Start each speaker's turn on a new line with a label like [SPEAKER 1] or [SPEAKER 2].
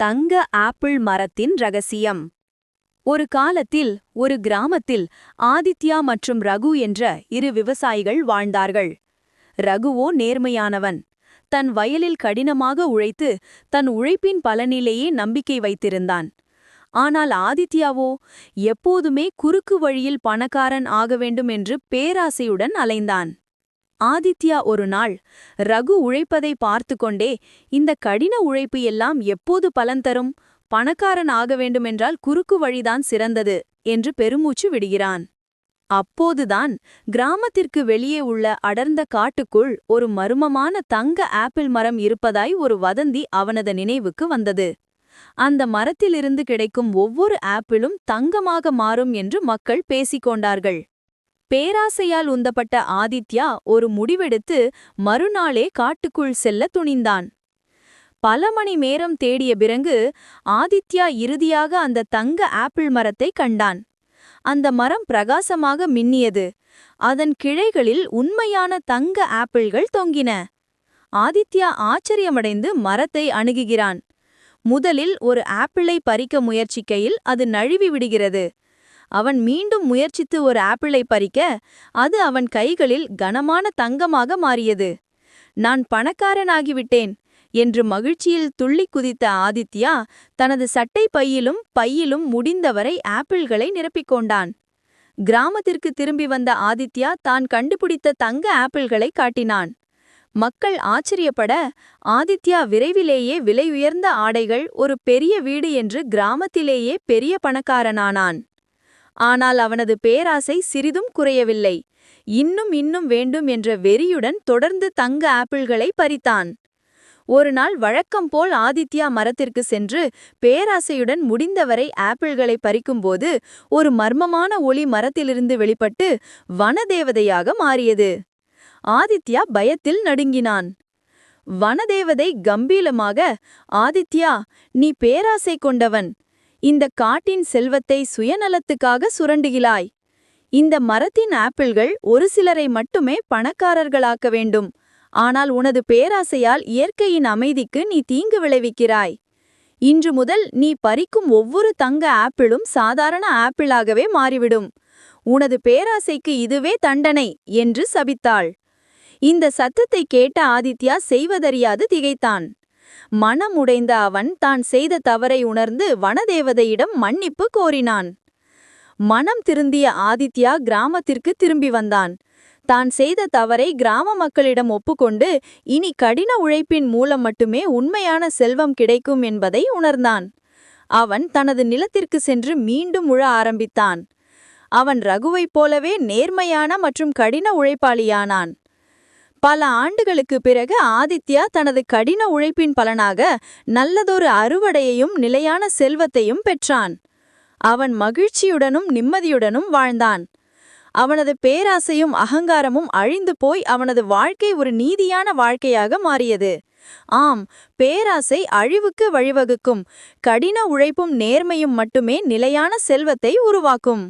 [SPEAKER 1] தங்க ஆப்பிள் மரத்தின் ரகசியம். ஒரு காலத்தில் ஒரு கிராமத்தில் ஆதித்யா மற்றும் ரகு என்ற இரு விவசாயிகள் வாழ்ந்தார்கள். ரகுவோ நேர்மையானவன். தன் வயலில் கடினமாக உழைத்து தன் உழைப்பின் பலனிலேயே நம்பிக்கை வைத்திருந்தான். ஆனால் ஆதித்யாவோ எப்போதுமே குறுக்கு வழியில் பணக்காரன் ஆக வேண்டும் என்று பேராசையுடன் அலைந்தான். ஆதித்யா ஒரு நாள் ரகு உழைப்பதை பார்த்து கொண்டே, இந்த கடின உழைப்பு எல்லாம் எப்போது பலன் தரும்? பணக்காரன் ஆக வேண்டுமென்றால் குறுக்கு வழிதான் சிறந்தது என்று பெருமூச்சு விடுகிறான். அப்போதுதான் கிராமத்திற்கு வெளியே உள்ள அடர்ந்த காட்டுக்குள் ஒரு மர்மமான தங்க ஆப்பிள் மரம் இருப்பதாய் ஒரு வதந்தி அவனது நினைவுக்கு வந்தது. அந்த மரத்திலிருந்து கிடைக்கும் ஒவ்வொரு ஆப்பிளும் தங்கமாக மாறும் என்று மக்கள் பேசிக்கொண்டார்கள். பேராசையால் உந்தப்பட்ட ஆதித்யா ஒரு முடிவெடுத்து மறுநாளே காட்டுக்குள் செல்ல துணிந்தான். பல மணி நேரம் தேடிய பிறகு ஆதித்யா இறுதியாக அந்த தங்க ஆப்பிள் மரத்தை கண்டான். அந்த மரம் பிரகாசமாக மின்னியது. அதன் கிளைகளில் உண்மையான தங்க ஆப்பிள்கள் தொங்கின. ஆதித்யா ஆச்சரியமடைந்து மரத்தை அணுகுகிறான். முதலில் ஒரு ஆப்பிளை பறிக்க முயற்சிக்கையில் அது நழுவி விடுகிறது. அவன் மீண்டும் முயற்சித்து ஒரு ஆப்பிளை பறிக்க, அது அவன் கைகளில் கனமான தங்கமாக மாறியது. நான் பணக்காரனாகிவிட்டேன் என்று மகிழ்ச்சியில் துள்ளி குதித்த ஆதித்யா தனது சட்டை பையிலும் முடிந்தவரை ஆப்பிள்களை நிரப்பிக்கொண்டான். கிராமத்திற்கு திரும்பி வந்த ஆதித்யா தான் கண்டுபிடித்த தங்க ஆப்பிள்களை காட்டினான். மக்கள் ஆச்சரியப்பட, ஆதித்யா விரைவிலேயே விலையுயர்ந்த ஆடைகள், ஒரு பெரிய வீடு என்று கிராமத்திலேயே பெரிய பணக்காரனானான். ஆனால் அவனது பேராசை சிறிதும் குறையவில்லை. இன்னும் வேண்டும் என்ற வெறியுடன் தொடர்ந்து தங்க ஆப்பிள்களை பறித்தான். ஒரு நாள் வழக்கம் போல் ஆதித்யா மரத்திற்கு சென்று பேராசையுடன் முடிந்தவரை ஆப்பிள்களை பறிக்கும்போது ஒரு மர்மமான ஒளி மரத்திலிருந்து வெளிப்பட்டு வனதேவதையாக மாறியது. ஆதித்யா பயத்தில் நடுங்கினான். வனதேவதை கம்பீரமாக, ஆதித்யா, நீ பேராசை கொண்டவன். இந்த காட்டின் செல்வத்தை சுயநலத்துக்காக சுரண்டுகிறாய். இந்த மரத்தின் ஆப்பிள்கள் ஒரு சிலரை மட்டுமே பணக்காரர்களாக்க வேண்டும். ஆனால் உனது பேராசையால் இயற்கையின் அமைதிக்கு நீ தீங்கு விளைவிக்கிறாய். இன்று முதல் நீ பறிக்கும் ஒவ்வொரு தங்க ஆப்பிளும் சாதாரண ஆப்பிளாகவே மாறிவிடும். உனது பேராசைக்கு இதுவே தண்டனை என்று சபித்தாள். இந்த சத்தத்தை கேட்ட ஆதித்யா செய்வதறியாது திகைத்தான். மனம் உடைந்த அவன் தான் செய்த தவறை உணர்ந்து வனதேவதையிடம் மன்னிப்பு கோரினான். மனம் திருந்திய ஆதித்யா கிராமத்திற்கு திரும்பி வந்தான். தான் செய்த தவறை கிராம மக்களிடம் ஒப்புக்கொண்டு இனி கடின உழைப்பின் மூலம் மட்டுமே உண்மையான செல்வம் கிடைக்கும் என்பதை உணர்ந்தான். அவன் தனது நிலத்திற்கு சென்று மீண்டும் உழ ஆரம்பித்தான். அவன் ரகுவைப் போலவே நேர்மையான மற்றும் கடின உழைப்பாளியானான். பல ஆண்டுகளுக்கு பிறகு ஆதித்யா தனது கடின உழைப்பின் பலனாக நல்லதொரு அறுவடையையும் நிலையான செல்வத்தையும் பெற்றான். அவன் மகிழ்ச்சியுடனும் நிம்மதியுடனும் வாழ்ந்தான். அவனது பேராசையும் அகங்காரமும் அழிந்து போய் அவனது வாழ்க்கை ஒரு நீதியான வாழ்க்கையாக மாறியது. ஆம், பேராசை அழிவுக்கு வழிவகுக்கும். கடின உழைப்பும் நேர்மையும் மட்டுமே நிலையான செல்வத்தை உருவாக்கும்.